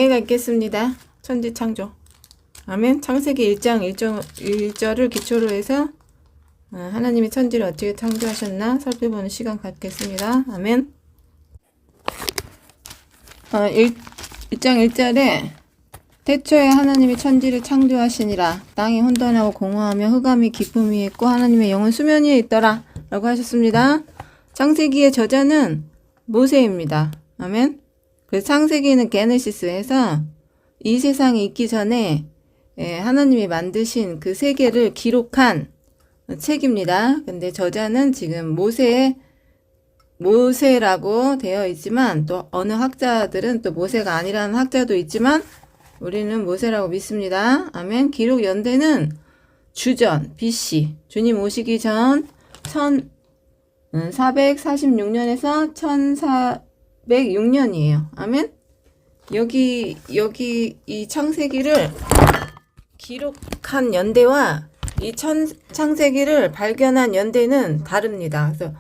장애가 있겠습니다. 천지창조. 아멘. 창세기 1장 1절을 기초로 해서 하나님이 천지를 어떻게 창조하셨나 살펴보는 시간 갖겠습니다. 아멘. 1장 1절에 태초에 하나님이 천지를 창조하시니라. 땅이 혼돈하고 공허하며 흑암이 깊음 위에 있고 하나님의 영은 수면 위에 있더라 라고 하셨습니다. 창세기의 저자는 모세입니다. 아멘. 그 창세기는 게네시스에서 이 세상이 있기 전에 하나님이 만드신 그 세계를 기록한 책입니다. 근데 저자는 지금 모세라고 되어 있지만 또 어느 학자들은 또 모세가 아니라는 학자도 있지만 우리는 모세라고 믿습니다. 아멘. 기록 연대는 주전 BC 주님 오시기 전 1446년에서 1406년이에요. 아멘. 여기 이 창세기를 기록한 연대와 이 창세기를 발견한 연대는 다릅니다. 그래서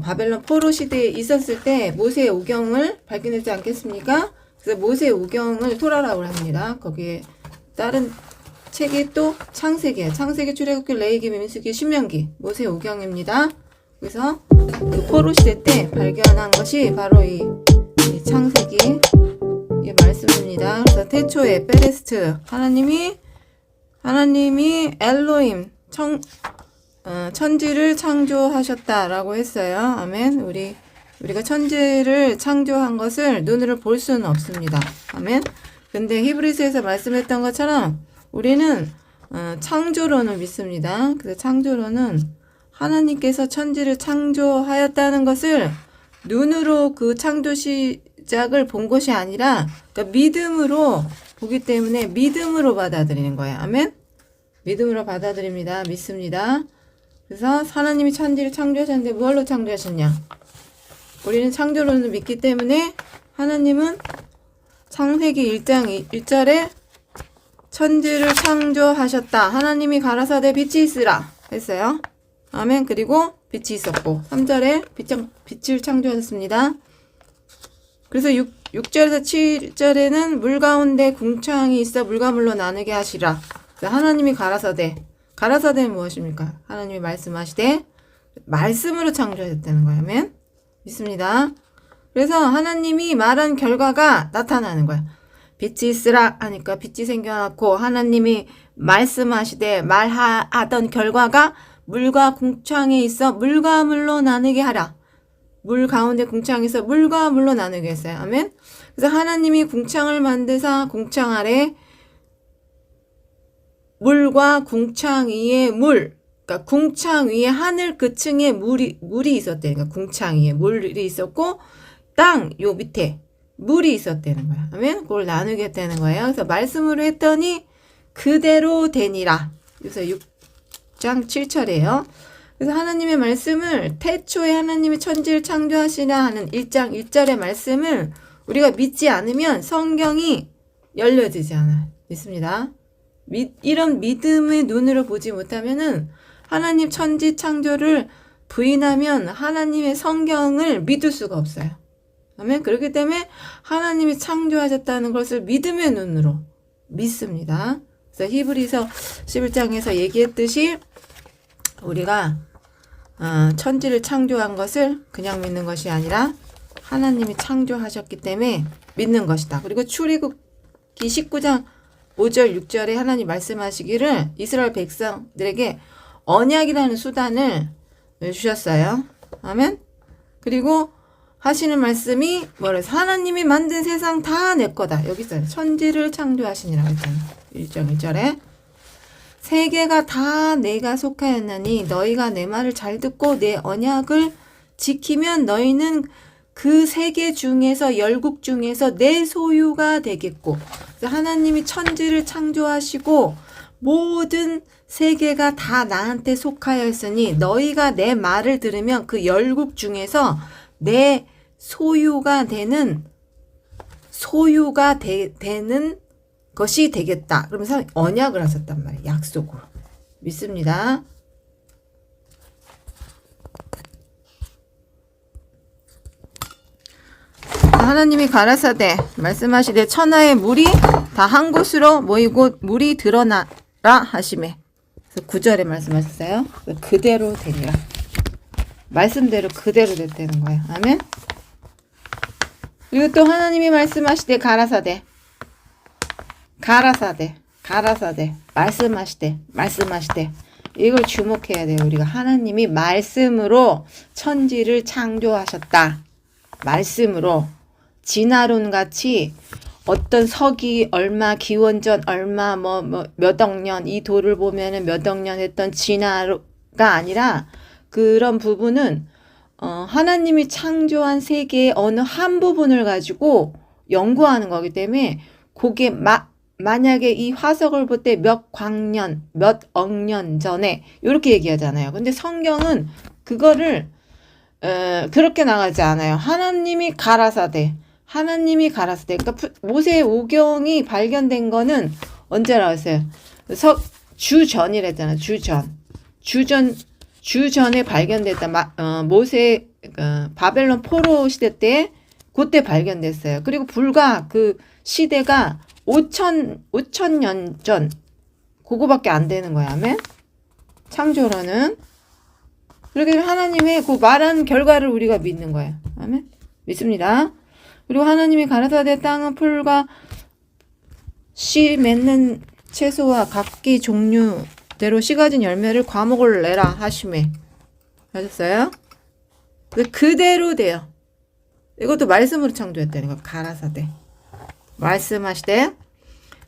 바벨론 포로 시대에 있었을 때 모세의 오경을 발견했지 않겠습니까? 그래서 모세의 오경을 토라라고 합니다. 거기에 다른 책이 또 창세기예요. 창세기, 출애굽기, 레위기, 민수기, 신명기, 모세의 오경입니다. 그래서 그 포로 시대 때 발견한 것이 바로 이 창세기 이 말씀입니다. 그래서 태초에 베레스트 하나님이 엘로임 천지를 창조하셨다라고 했어요. 아멘. 우리가 천지를 창조한 것을 눈으로 볼 수는 없습니다. 아멘. 근데 히브리서에서 말씀했던 것처럼 우리는 창조론을 믿습니다. 그래서 창조론은 하나님께서 천지를 창조하였다는 것을 눈으로 그 창조 시작을 본 것이 아니라 그러니까 믿음으로 보기 때문에 믿음으로 받아들이는 거예요. 아멘. 믿음으로 받아들입니다. 믿습니다. 그래서 하나님이 천지를 창조하셨는데 무엇로 창조하셨냐? 우리는 창조론을 믿기 때문에 하나님은 창세기 1장 1절에 천지를 창조하셨다. 하나님이 가라사대 빛이 있으라 했어요. 아멘. 그리고 빛이 있었고 3절에 빛을 창조하셨습니다. 그래서 6절에서 7절에는 물 가운데 궁창이 있어 물과 물로 나누게 하시라. 하나님이 가라사대는 무엇입니까? 하나님이 말씀하시되 말씀으로 창조하셨다는 거예요. 아멘. 믿습니다. 그래서 하나님이 말한 결과가 나타나는 거예요. 빛이 있으라 하니까 빛이 생겨났고 하나님이 말씀하시되 말하던 결과가 물과 궁창에 있어 물과 물로 나누게 하라. 물 가운데 궁창에서 물과 물로 나누게 했어요. 아멘. 그래서 하나님이 궁창을 만드사 궁창 아래 물과 궁창 위에 그러니까 궁창 위에 하늘 그 층에 물이 있었대. 그러니까 궁창 위에 물이 있었고 땅 요 밑에 물이 있었다는 거야. 아멘. 그걸 나누게 했다는 거예요. 그래서 말씀으로 했더니 그대로 되니라. 그래서 6장 7절이에요. 그래서 하나님의 말씀을 태초에 하나님이 천지를 창조하시라 하는 1장 1절의 말씀을 우리가 믿지 않으면 성경이 열려지지 않아요. 믿습니다. 이런 믿음의 눈으로 보지 못하면은 하나님 천지 창조를 부인하면 하나님의 성경을 믿을 수가 없어요. 아멘. 그렇기 때문에 하나님이 창조하셨다는 것을 믿음의 눈으로 믿습니다. 그래서 히브리서 11장에서 얘기했듯이 우리가 천지를 창조한 것을 그냥 믿는 것이 아니라 하나님이 창조하셨기 때문에 믿는 것이다. 그리고 출애굽기 19장 5절 6절에 하나님 말씀하시기를 이스라엘 백성들에게 언약이라는 수단을 주셨어요. 아멘. 그리고 하시는 말씀이 뭐래서 하나님이 만든 세상 다 내 거다. 여기 있어요. 천지를 창조하시니라고 했잖아요. 1장 1절에 세계가 다 내가 속하였나니 너희가 내 말을 잘 듣고 내 언약을 지키면 너희는 그 세계 중에서 열국 중에서 내 소유가 되겠고 하나님이 천지를 창조하시고 모든 세계가 다 나한테 속하여 있으니 너희가 내 말을 들으면 그 열국 중에서 내 소유가 되는 것이 되겠다. 그러면서 언약을 하셨단 말이에요. 약속으로. 믿습니다. 하나님이 가라사대 말씀하시되 천하의 물이 다 한 곳으로 모이고 물이 드러나라 하시매. 그래서 9절에 말씀하셨어요. 그대로 되니라. 말씀대로 그대로 됐다는 거예요. 아멘. 그리고 또 하나님이 말씀하시되 가라사대 말씀하시되 이걸 주목해야 돼요. 우리가 하나님이 말씀으로 천지를 창조하셨다. 말씀으로 진화론 같이 어떤 서기 얼마 기원전 얼마 몇 억 년 이 돌을 보면은 몇 억 년 했던 진화가 아니라 그런 부분은 하나님이 창조한 세계의 어느 한 부분을 가지고 연구하는 거기 때문에 그게 만약에 이 화석을 볼 때 몇 광년, 몇 억 년 전에 이렇게 얘기하잖아요. 근데 성경은 그거를 그렇게 나가지 않아요. 하나님이 가라사대. 그러니까 모세 오경이 발견된 거는 언제라고 했어요? 주전이랬잖아요. 주전에 발견됐다. 모세 바벨론 포로 시대 때 그때 발견됐어요. 그리고 불과 그 시대가 5천 년 전 그거밖에 안 되는 거야. 아멘. 창조로는 그렇게 하나님의 그 말한 결과를 우리가 믿는 거예요. 아멘. 믿습니다. 그리고 하나님이 가라사대 땅은 풀과 씨 맺는 채소와 각기 종류대로 씨 가진 열매를 과목을 내라 하시매. 하셨어요? 그대로 돼요. 이것도 말씀으로 창조했다는 거. 가라사대. 말씀하시되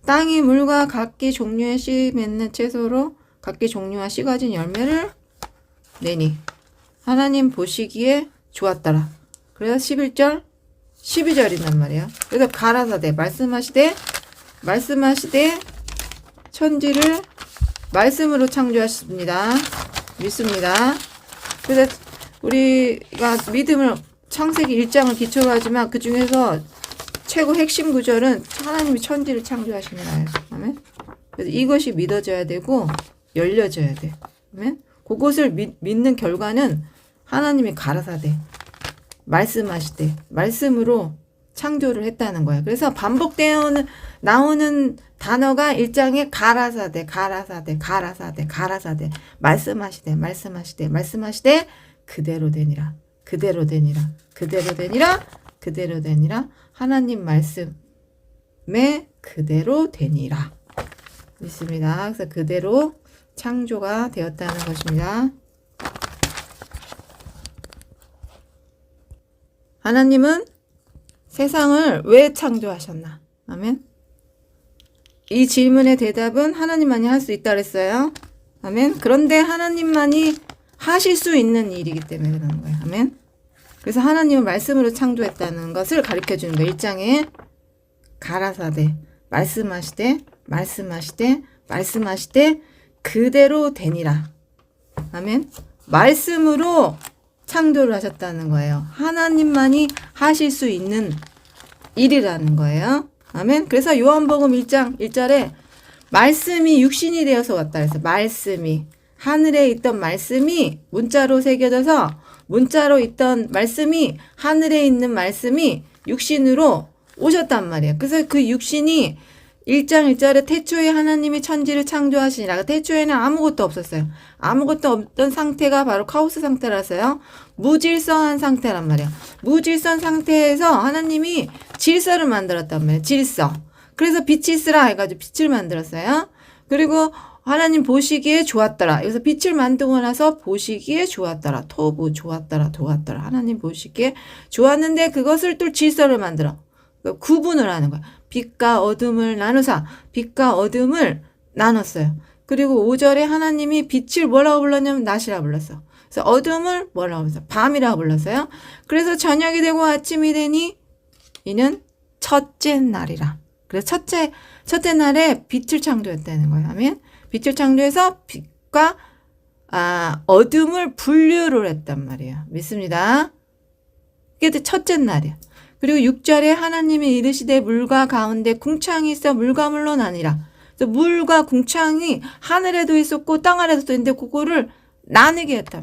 땅이 물과 각기 종류의 씨 맺는 채소로 각기 종류와 씨 가진 열매를 내니 하나님 보시기에 좋았더라. 그래서 11절 12절이란 말이에요. 그래서 가라사대 말씀하시되 천지를 말씀으로 창조하셨습니다. 믿습니다. 그래서 우리가 믿음을 창세기 1장을 기초로 하지만 그 중에서 최고 핵심 구절은 하나님이 천지를 창조하신 거예요. 아멘. 그래서 이것이 믿어져야 되고 열려져야 돼. 아멘. 그것을 믿는 결과는 하나님이 가라사대 말씀하시되 말씀으로 창조를 했다는 거예요. 그래서 반복되어 나오는 단어가 1장에 가라사대 말씀하시되 그대로 되니라 하나님 말씀에 그대로 되니라. 믿습니다. 그래서 그대로 창조가 되었다는 것입니다. 하나님은 세상을 왜 창조하셨나? 아멘. 이 질문의 대답은 하나님만이 할 수 있다 그랬어요. 아멘. 그런데 하나님만이 하실 수 있는 일이기 때문에 그러는 거예요. 아멘. 그래서 하나님은 말씀으로 창조했다는 것을 가르쳐 주는 거예요. 1장에 가라사대 말씀하시되 그대로 되니라. 아멘. 말씀으로 창조를 하셨다는 거예요. 하나님만이 하실 수 있는 일이라는 거예요. 아멘. 그래서 요한복음 1장 1절에 말씀이 육신이 되어서 왔다 그래서 말씀이 하늘에 있던 말씀이 문자로 새겨져서 문자로 있던 말씀이 하늘에 있는 말씀이 육신으로 오셨단 말이에요. 그래서 그 육신이 1장 1절에 태초에 하나님이 천지를 창조하시니라. 태초에는 아무것도 없었어요. 아무것도 없던 상태가 바로 카오스 상태라서요. 무질서한 상태란 말이에요. 무질서한 상태에서 하나님이 질서를 만들었단 말이에요. 질서. 그래서 빛이 있으라 해가지고 빛을 만들었어요. 그리고 하나님 보시기에 좋았더라. 여기서 빛을 만들고 나서 보시기에 좋았더라. 토부 좋았더라. 도왔더라. 하나님 보시기에 좋았는데 그것을 또 질서를 만들어. 구분을 하는 거야. 빛과 어둠을 나누사. 빛과 어둠을 나눴어요. 그리고 5절에 하나님이 빛을 뭐라고 불렀냐면 낮이라 불렀어. 그래서 어둠을 뭐라고 불렀어? 밤이라고 불렀어요. 그래서 저녁이 되고 아침이 되니 이는 첫째 날이라. 그래서 첫째 날에 빛을 창조했다는 거예요. 아멘. 빛을 창조해서 빛과 어둠을 분류를 했단 말이에요. 믿습니다. 그게 첫째 날이야. 그리고 6절에 하나님이 이르시되 물과 가운데 궁창이 있어 물과 물로 나뉘라. 그래서 물과 궁창이 하늘에도 있었고 땅 아래도 있는데 그거를 나누게 했다.